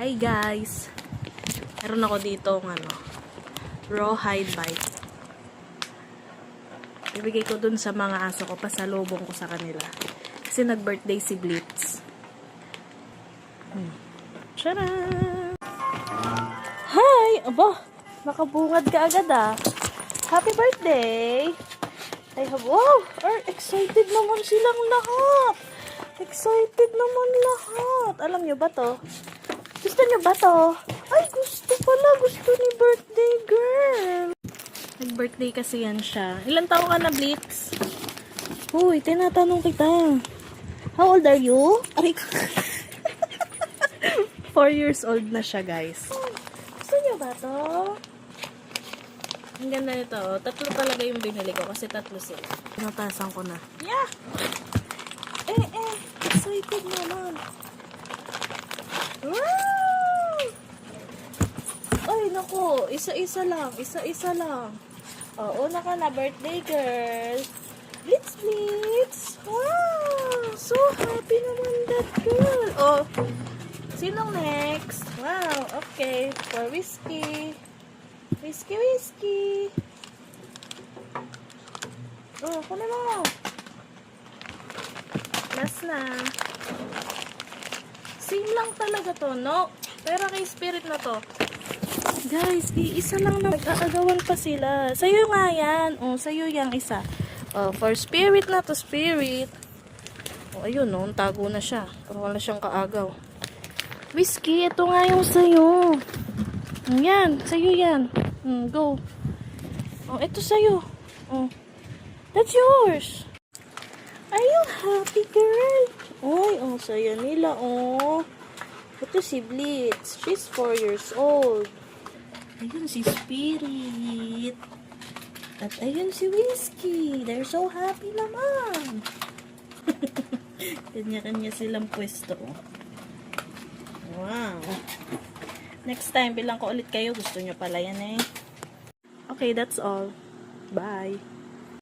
Hi guys! Meron ako dito rawhide bite. Ibigay ko dun sa mga aso ko, pasalubong ko sa kanila. Kasi nag-birthday si Blitz. Tcharam! Hi! Aba! Nakabungad ka agad ah. Happy birthday! Wow! Excited naman silang lahat! Excited naman lahat! Alam nyo ba to? Gusto nyo ba to? Ay, gusto pala. Gusto ni birthday girl. Nag-birthday kasi yan siya. Ilan taong ka na, Blitz? Uy, tinatanong kita. How old are you? Aray ko. 4 years old na siya, guys. Gusto nyo ba to? Ang ganda nito. 3 talaga yung binili ko kasi 3 sila. Pinatasan ko na. Yeah! Excited naman. Wow! Ay, naku. Isa-isa lang. Isa-isa lang. Oh, una ka na, birthday girl. Blitz, Blitz. Wow! So happy naman that girl. Oh, sinong next? Wow, okay. For Whiskey. Whiskey, Whiskey. Oh, kunin mo. Last na. Same lang talaga to, no? Pero kay Spirit na to. Guys, iisa lang na nag-aagawan pa sila. Sa'yo nga yan. Oh, sa'yo yung isa. Oh, for Spirit na to, Spirit. Oh, ayun, no? Tago na siya. Pero wala siyang kaagaw. Whiskey, ito nga yung sa'yo. Yan, sa'yo yan. Go. Oh, ito sa'yo. Oh. That's yours. Are you happy, girl? Oy, oh, saya nila, oh. Ito si Blitz. She's 4 years old. Ayun si Spirit. At ayun si Whiskey. They're so happy naman. Kanya-kanya silang pwesto, oh. Wow. Next time, bilang ko ulit kayo. Gusto nyo pala yan, eh. Okay, that's all. Bye.